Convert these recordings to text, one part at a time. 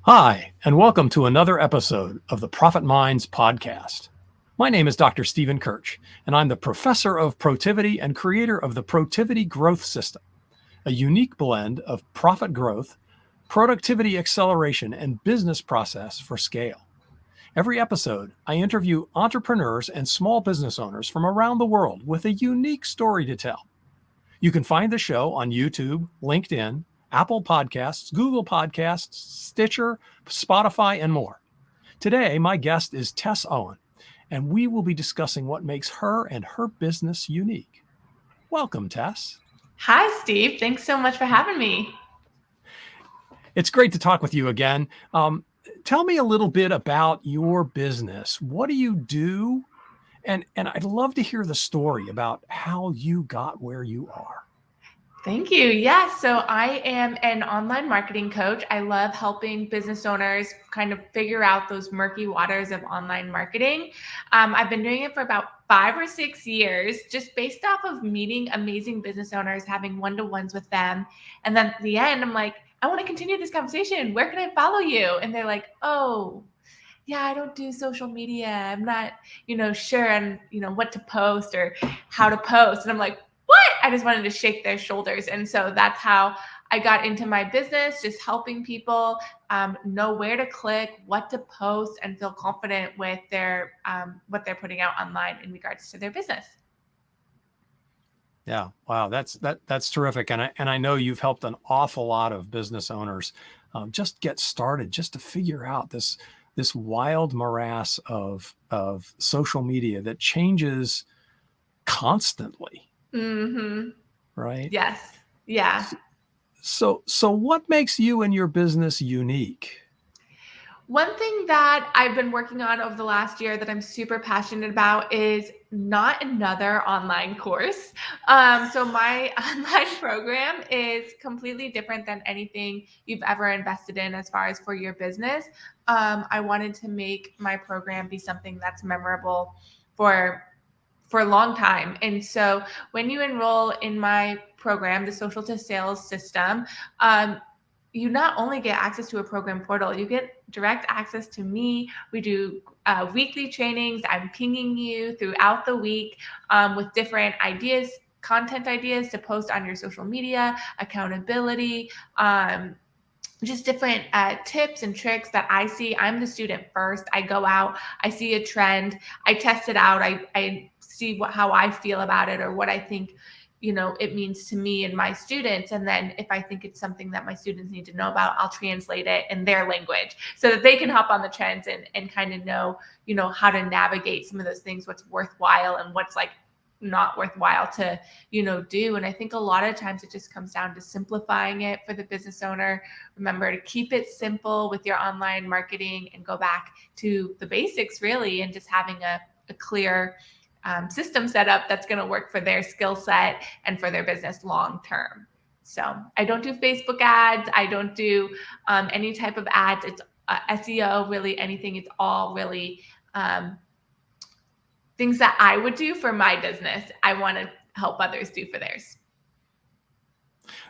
Hi, and welcome to another episode of the Profit Minds podcast. My name is Dr. Stephen Kirch, and I'm the professor of Protivity and creator of the Protivity Growth System, a unique blend of profit growth, productivity acceleration, and business process for scale. Every episode, I interview entrepreneurs and small business owners from around the world with a unique story to tell. You can find the show on YouTube, LinkedIn, Apple Podcasts, Google Podcasts, Stitcher, Spotify, and more. Today, my guest is Tess Owen, and we will be discussing what makes her and her business unique. Welcome, Tess. Hi, Steve. Thanks so much for having me. It's great to talk with you again. Tell me a little bit about your business. What do you do? And I'd love to hear the story about how you got where you are. Thank you. Yes. So I am an online marketing coach. I love helping business owners kind of figure out those murky waters of online marketing. I've been doing it for about 5 or 6 years, just based off of meeting amazing business owners, having one-to-ones with them. And then at the end, I'm like, I want to continue this conversation. Where can I follow you? And they're like, oh, yeah, I don't do social media. I'm not, sure on, what to post or how to post. And I'm like, what? I just wanted to shake their shoulders. And so that's how I got into my business, just helping people know where to click, what to post, and feel confident with their what they're putting out online in regards to their business. Yeah, wow, that's terrific, and I know you've helped an awful lot of business owners just get started, just to figure out this wild morass of social media that changes constantly, Mm-hmm. right? Yes. Yeah. So what makes you and your business unique? One thing that I've been working on over the last year that I'm super passionate about is not another online course. So my online program is completely different than anything you've ever invested in as far as for your business. I wanted to make my program be something that's memorable for a long time. And so when you enroll in my program, the Social to Sales system, you not only get access to a program portal, you get direct access to me. We do weekly trainings. I'm pinging you throughout the week with different ideas, content ideas to post on your social media, accountability, just different tips and tricks that I see. I'm the student first. I go out, I see a trend, I test it out, I see how I feel about it or what I think it means to me and my students. And then if I think it's something that my students need to know about, I'll translate it in their language so that they can hop on the trends and kind of know how to navigate some of those things, what's worthwhile and what's like not worthwhile to do. And I think a lot of times it just comes down to simplifying it for the business owner. Remember to keep it simple with your online marketing and go back to the basics really, and just having a clear system set up that's going to work for their skill set and for their business long term. So I don't do Facebook ads. I don't do any type of ads. It's SEO, really anything. It's all really things that I would do for my business. I want to help others do for theirs.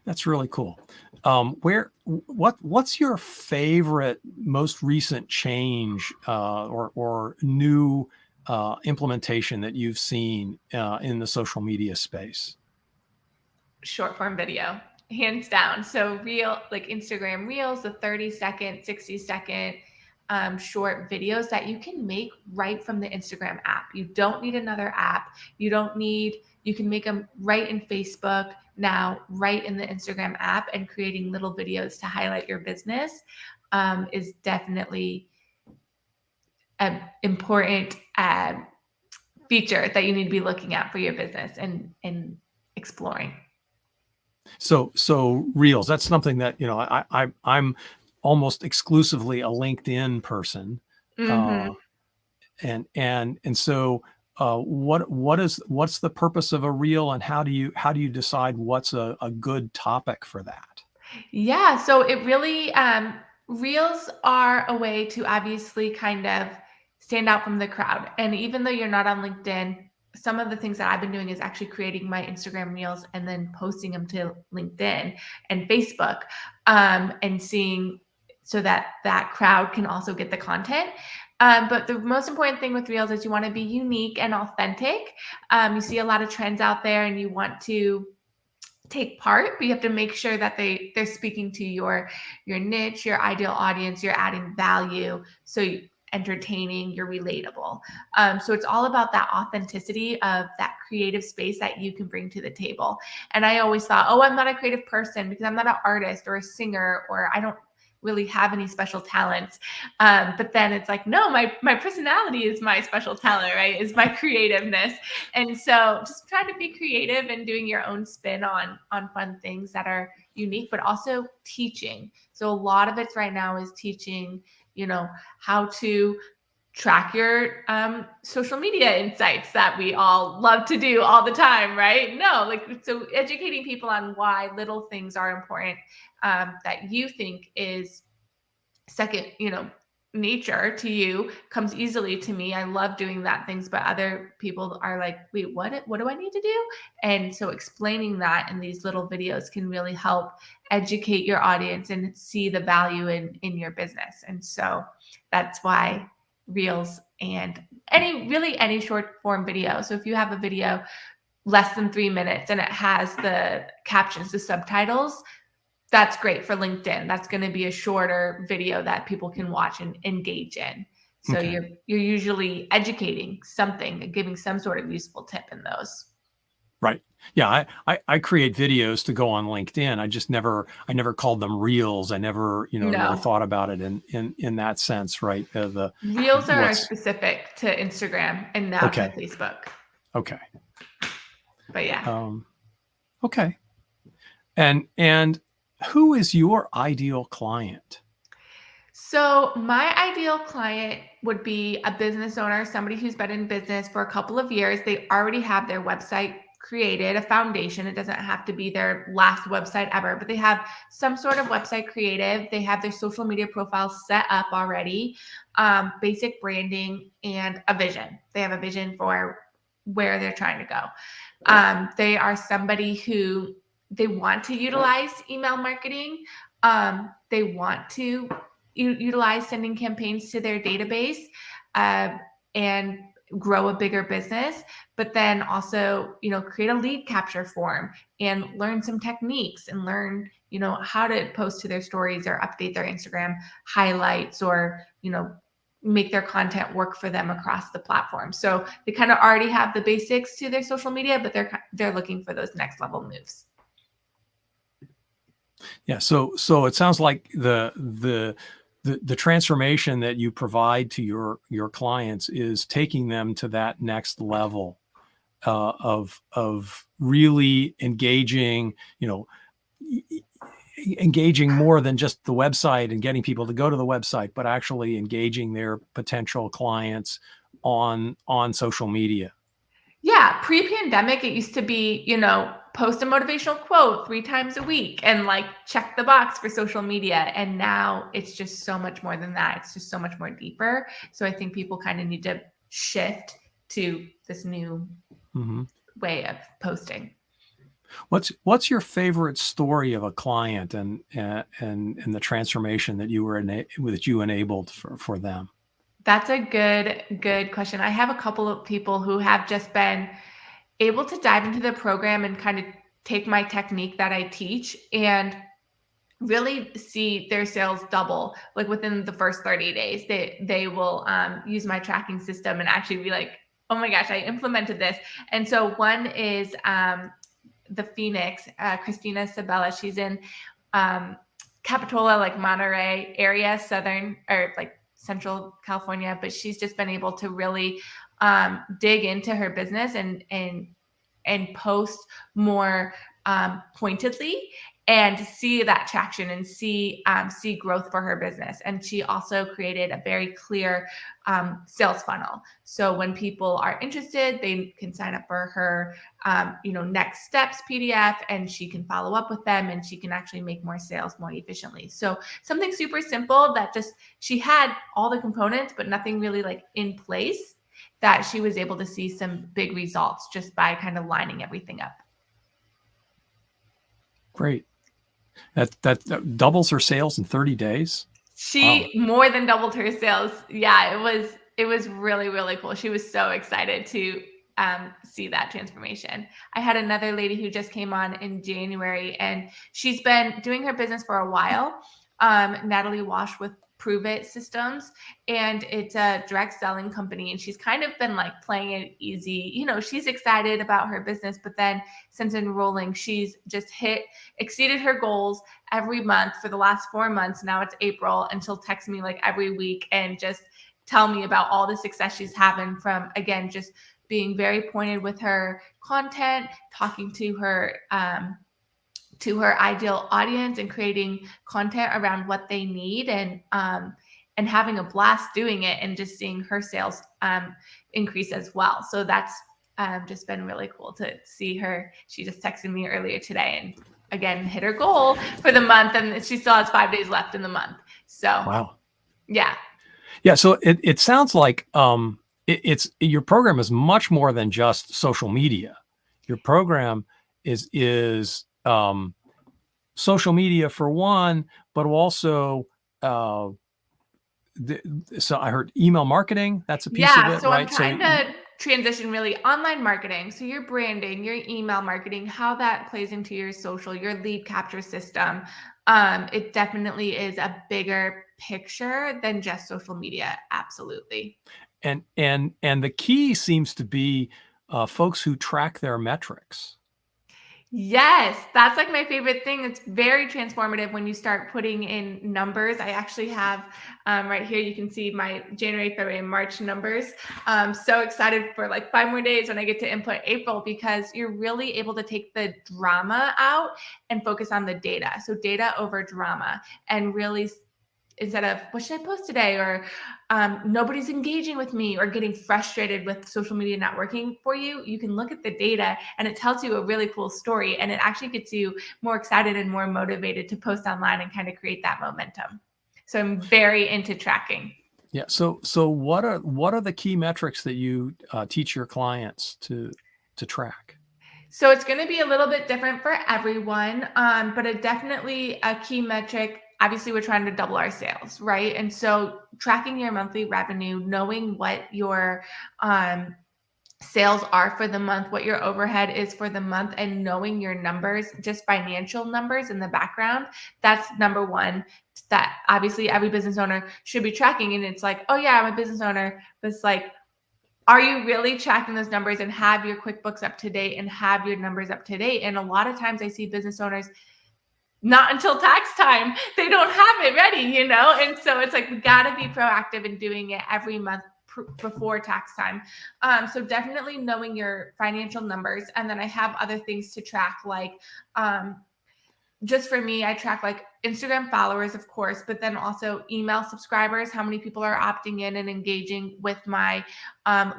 That's really cool. What's your favorite, most recent change or new implementation that you've seen in the social media space? Short form video, hands down. So like Instagram Reels, the 30-second, 60-second short videos that you can make right from the Instagram app. You don't need another app. You can make them right in Facebook now, right in the Instagram app, and creating little videos to highlight your business is definitely an important feature that you need to be looking at for your business and exploring. So Reels, that's something that, I'm almost exclusively a LinkedIn person. Mm-hmm. And so what's the purpose of a reel, and how do you decide what's a good topic for that? Yeah, so it really reels are a way to obviously kind of stand out from the crowd. And even though you're not on LinkedIn, some of the things that I've been doing is actually creating my Instagram reels and then posting them to LinkedIn and Facebook, and seeing so that that crowd can also get the content. But the most important thing with Reels is you want to be unique and authentic. You see a lot of trends out there and you want to take part, but you have to make sure that they're speaking to your niche, your ideal audience, you're adding value. So entertaining, you're relatable. So it's all about that authenticity of that creative space that you can bring to the table. And I always thought, oh, I'm not a creative person because I'm not an artist or a singer, or I don't really have any special talents. But then it's like, no, my personality is my special talent, right? Is my creativeness. And so just trying to be creative and doing your own spin on fun things that are unique, but also teaching. So a lot of it right now is teaching, how to track your social media insights that we all love to do all the time, right? No, so educating people on why little things are important, that you think is second, nature to you, comes easily to me. I love doing that things, but other people are like, wait, what do I need to do? And so explaining that in these little videos can really help educate your audience and see the value in your business. And so that's why Reels and any short form video. So if you have a video less than 3 minutes and it has the captions, the subtitles, that's great for LinkedIn. That's going to be a shorter video that people can watch and engage in. So you're usually educating something, giving some sort of useful tip in those. Right. Yeah. I create videos to go on LinkedIn. I never called them Reels. I never, never thought about it in that sense. Right. The Reels are specific to Instagram and now to Facebook. Okay. But yeah. Okay. And who is your ideal client? So my ideal client would be a business owner, somebody who's been in business for a couple of years. They already have their website created, a foundation. It doesn't have to be their last website ever, but they have some sort of website creative. They have their social media profiles set up already, basic branding, and a vision. They have a vision for where they're trying to go. They are somebody who they want to utilize email marketing. They want to utilize sending campaigns to their database and grow a bigger business, but then also, create a lead capture form and learn some techniques and learn, how to post to their stories or update their Instagram highlights or, make their content work for them across the platform. So they kind of already have the basics to their social media, but they're looking for those next level moves. Yeah. So it sounds like the transformation that you provide to your clients is taking them to that next level of really engaging, engaging more than just the website and getting people to go to the website, but actually engaging their potential clients on social media. Yeah, pre-pandemic, it used to be, post a motivational quote 3 times a week and check the box for social media. And now it's just so much more than that. It's just so much more deeper. So I think people kind of need to shift to this new way of posting. What's your favorite story of a client and the transformation that you enabled for them? That's a good question. I have a couple of people who have just been able to dive into the program and kind of take my technique that I teach and really see their sales double within the first 30 days. They will use my tracking system and actually be like, oh my gosh, I implemented this. And so one is the Phoenix, Christina Sabella. She's in Capitola, Monterey area, southern or Central California, but she's just been able to really dig into her business and post more pointedly and see that traction and see growth for her business. And she also created a very clear sales funnel. So when people are interested, they can sign up for her, next steps PDF, and she can follow up with them and she can actually make more sales more efficiently. So something super simple that just, she had all the components, but nothing really in place, that she was able to see some big results just by kind of lining everything up. Great. That doubles her sales in 30 days. She more than doubled her sales. Yeah, it was really, really cool. She was so excited to see that transformation. I had another lady who just came on in January, and she's been doing her business for a while. Natalie Wash with Prove It Systems, and it's a direct selling company. And she's kind of been like playing it easy. You know, she's excited about her business, but then since enrolling, she's just exceeded her goals every month for the last 4 months. Now it's April, and she'll text me like every week and just tell me about all the success she's having from, again, just being very pointed with her content, talking to her ideal audience and creating content around what they need, and having a blast doing it, and just seeing her sales increase as well. So that's just been really cool to see her. She just texted me earlier today and again hit her goal for the month, and she still has 5 days left in the month. So Wow. yeah. So it sounds like it's your program is much more than just social media. Your program is social media for one, but also so I heard email marketing. That's a piece of it, So I'm right? trying to transition really online marketing. So your branding, your email marketing, how that plays into your social, your lead capture system. It definitely is a bigger picture than just social media. Absolutely. And the key seems to be folks who track their metrics. Yes, that's like my favorite thing. It's very transformative when you start putting in numbers. I actually have right here, you can see my January, February, and March numbers. I'm so excited for like 5 more days when I get to input April, because you're really able to take the drama out and focus on the data. So data over drama, and really, instead of what should I post today, or nobody's engaging with me, or getting frustrated with social media not working for you, you can look at the data and it tells you a really cool story, and it actually gets you more excited and more motivated to post online and kind of create that momentum. So I'm very into tracking. Yeah. So what are the key metrics that you teach your clients to track? So it's going to be a little bit different for everyone, but definitely a key metric. Obviously, we're trying to double our sales, right? And so tracking your monthly revenue, knowing what your sales are for the month, what your overhead is for the month, and knowing your numbers, just financial numbers in the background. That's number one, that obviously every business owner should be tracking. And it's like, oh yeah, I'm a business owner, but it's like, are you really tracking those numbers and have your QuickBooks up to date and have your numbers up to date? And a lot of times I see business owners, not until tax time, they don't have it ready, you know? And so it's like, we got to be proactive in doing it every month before tax time. So definitely knowing your financial numbers. And then I have other things to track, like just for me, I track like Instagram followers, of course, but then also email subscribers, how many people are opting in and engaging with my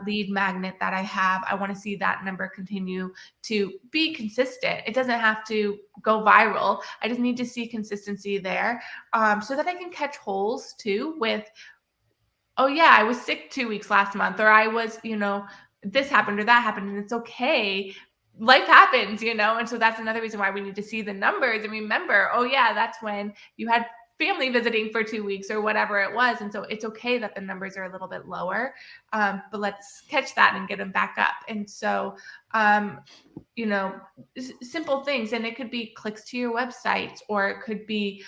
lead magnet that I have. I want to see that number continue to be consistent. It doesn't have to go viral. I just need to see consistency there, so that I can catch holes too with, oh yeah, I was sick 2 weeks last month, or I was, this happened or that happened, and it's okay. Life happens, and so that's another reason why we need to see the numbers and remember, oh yeah, that's when you had family visiting for 2 weeks or whatever it was. And so it's okay that the numbers are a little bit lower, but let's catch that and get them back up. And so, simple things, and it could be clicks to your website, or it could be,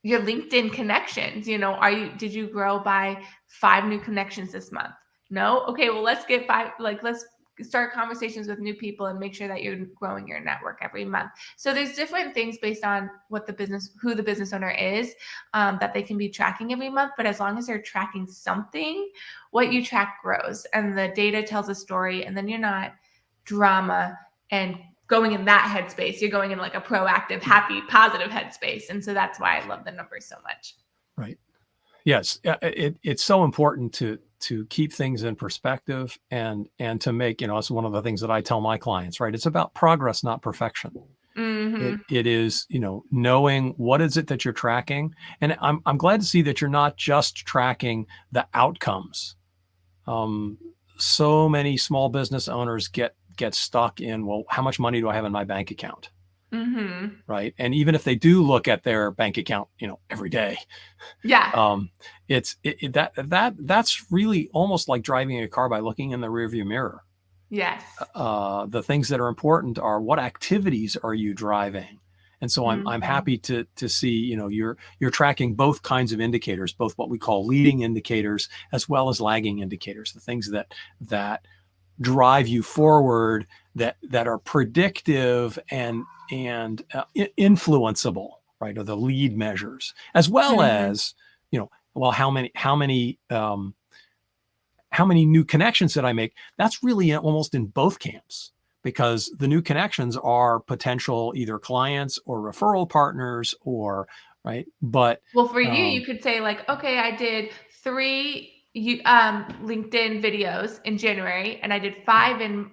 your LinkedIn connections. Did you grow by 5 new connections this month? No? Okay, well, let's get 5, let's start conversations with new people and make sure that you're growing your network every month. So there's different things based on who the business owner is, that they can be tracking every month. But as long as they're tracking something, what you track grows, and the data tells a story, and then you're not drama and going in that headspace. You're going in like a proactive, happy, positive headspace. And so that's why I love the numbers so much. Right. Yes. It's so important to keep things in perspective, and to make, it's one of the things that I tell my clients, right? It's about progress, not perfection. Mm-hmm. It is, knowing what is it that you're tracking. And I'm glad to see that you're not just tracking the outcomes. So many small business owners get stuck in, well, how much money do I have in my bank account? Mm-hmm. right? And even if they do look at their bank account, every day, Yeah. that's really almost like driving a car by looking in the rearview mirror. Yes. The things that are important are what activities are you driving? And so I'm Mm-hmm. happy to see, you're tracking both kinds of indicators, both what we call leading indicators as well as lagging indicators, the things that drive you forward, that are predictive and influenceable, right? Or the lead measures, as well Mm-hmm. as, well, how many new connections did I make? That's really almost in both camps, because the new connections are potential either clients or referral partners, or right. But Well, for you, you could say like, okay, I did 3 LinkedIn videos in January, and I did 5 in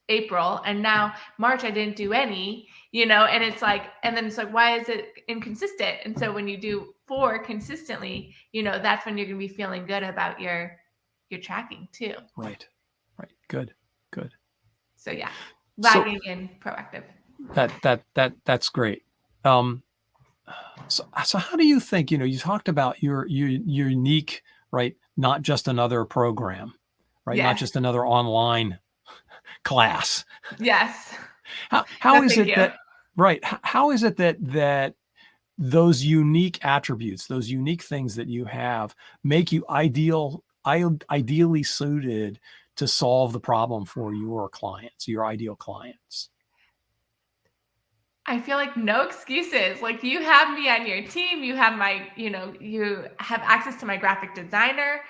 April, and now March I didn't do any, and it's like, and then it's like, why is it inconsistent? And so when you do 4 consistently, that's when you're going to be feeling good about your tracking too. right, good. So yeah, So lagging and proactive. that's great. So how do you think, you talked about your YOUnique, right? Not just another program, right? Not Yes. just another online class. Yes. How No, is thank it you. that, right? How is it that those unique attributes, those unique things that you have, make you ideally suited to solve the problem for your clients, your ideal clients? I feel like no excuses. Like, you have me on your team. You have you have access to my graphic designer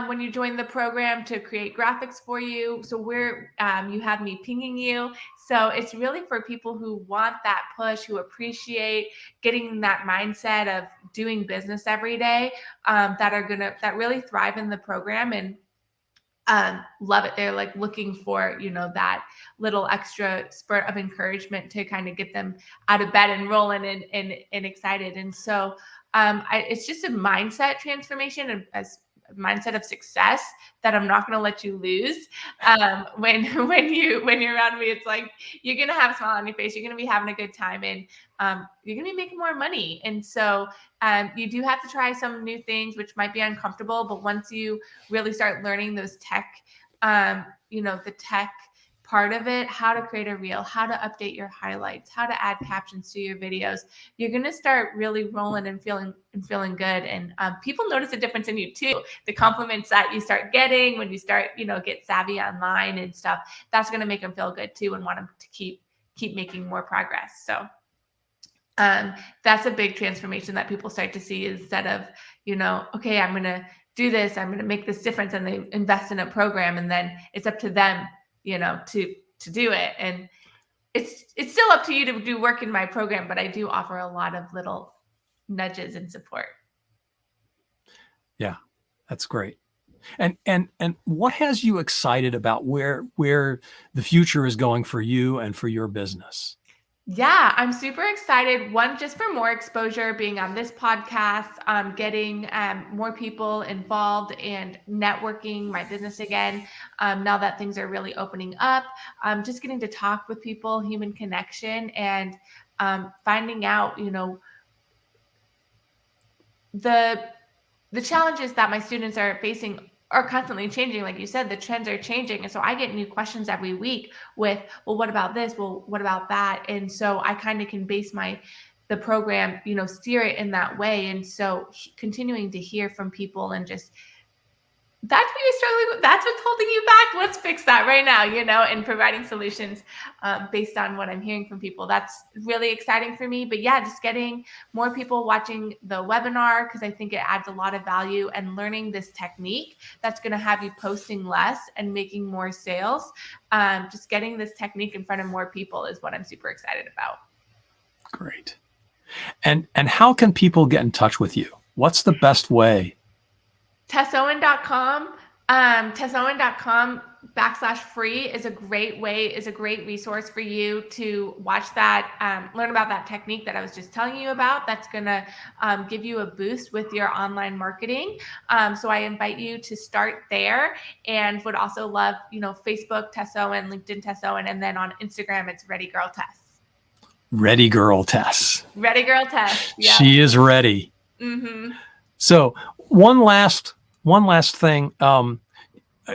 when you join the program to create graphics for you. So you have me pinging you. So it's really for people who want that push, who appreciate getting that mindset of doing business every day, that really thrive in the program and love it. They're like looking for, that little extra spurt of encouragement to kind of get them out of bed and rolling and excited. And so it's just a mindset transformation and as mindset of success that I'm not going to let you lose. When you're around me, it's like you're going to have a smile on your face. You're going to be having a good time, and you're going to be making more money. And so you do have to try some new things, which might be uncomfortable, but once you really start learning those tech, the tech part of it, how to create a reel, how to update your highlights, how to add captions to your videos, you're going to start really rolling and feeling good. And people notice a difference in you too. The compliments that you start getting when you start, get savvy online and stuff, that's going to make them feel good too and want them to keep making more progress. So that's a big transformation that people start to see, instead of, okay, I'm going to do this, I'm going to make this difference, and they invest in a program, and then it's up to them, to do it. And it's still up to you to do work in my program, but I do offer a lot of little nudges and support. Yeah, that's great. And what has you excited about where the future is going for you and for your business? Yeah, I'm super excited. One, just for more exposure, being on this podcast, getting more people involved and networking my business again. Now that things are really opening up, just getting to talk with people, human connection, and finding out, the challenges that my students are facing are constantly changing. Like you said, the trends are changing. And so I get new questions every week with, well, what about this? Well, what about that? And so I kind of can base the program, steer it in that way. And so continuing to hear from people and just, that's what you're struggling with. That's what's holding you back. Let's fix that right now, and providing solutions based on what I'm hearing from people. That's really exciting for me. But yeah, just getting more people watching the webinar, because I think it adds a lot of value, and learning this technique that's going to have you posting less and making more sales. Just getting this technique in front of more people is what I'm super excited about. Great. And how can people get in touch with you? What's the best way? TessOwen.com. TessOwen.com/free is a great resource for you to watch that, learn about that technique that I was just telling you about. That's going to give you a boost with your online marketing. So I invite you to start there, and would also love, Facebook, Tess Owen, LinkedIn, Tess Owen, and then on Instagram, it's Ready Girl Tess. Ready girl Tess. Ready girl Tess. Yeah. She is ready. Mm-hmm. So one last thing,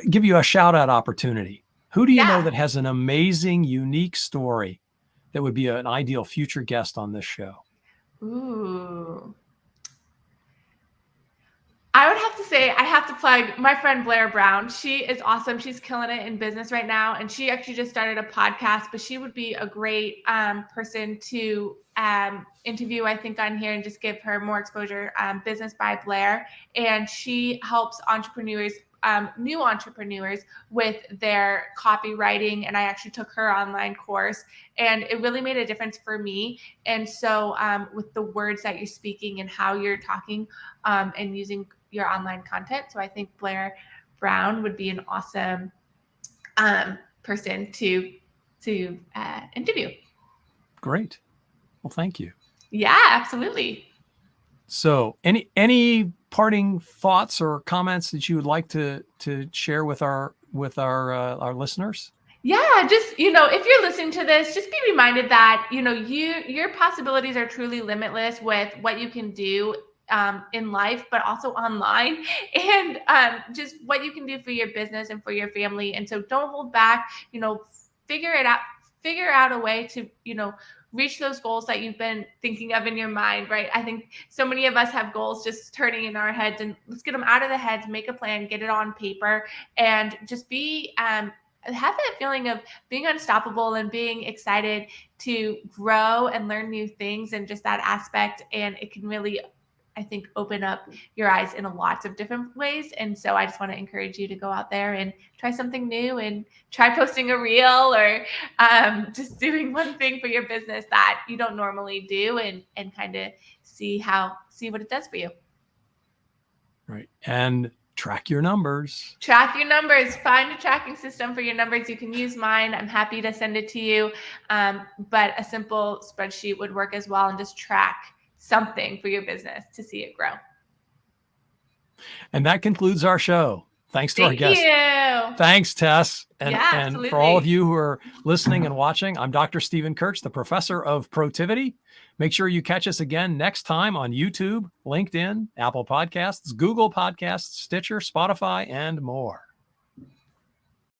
give you a shout out opportunity. Who do you know that has an amazing, unique story that would be an ideal future guest on this show? Ooh. I would have to say, I have to plug my friend Blair Brown. She is awesome. She's killing it in business right now. And she actually just started a podcast, but she would be a great person to interview, I think, on here and just give her more exposure. Business by Blair. And she helps entrepreneurs, new entrepreneurs, with their copywriting. And I actually took her online course, and it really made a difference for me. And so with the words that you're speaking and how you're talking and using your online content. So I think Blair Brown would be an awesome person to interview. Great. Well, thank you. Yeah, absolutely. So any parting thoughts or comments that you would like to share with our listeners? Yeah, just, if you're listening to this, just be reminded that, your possibilities are truly limitless with what you can do in life, but also online, and just what you can do for your business and for your family. And so don't hold back, figure out a way to, reach those goals that you've been thinking of in your mind, right? I think so many of us have goals just turning in our heads, and let's get them out of the heads, make a plan, get it on paper, and just be, have that feeling of being unstoppable and being excited to grow and learn new things, and just that aspect. And it can really, I think, open up your eyes in lots of different ways. And so I just want to encourage you to go out there and try something new, and try posting a reel, or just doing one thing for your business that you don't normally do, and kind of see what it does for you. Right. And track your numbers. Track your numbers. Find a tracking system for your numbers. You can use mine. I'm happy to send it to you. But a simple spreadsheet would work as well, and just track something for your business to see it grow. And that concludes our show. Thanks to our guest. Thank you. Thanks, Tess. And, Yeah, and absolutely. for all of you who are listening and watching, I'm Dr. Stephen Kirch, the professor of Protivity. Make sure you catch us again next time on YouTube, LinkedIn, Apple Podcasts, Google Podcasts, Stitcher, Spotify, and more.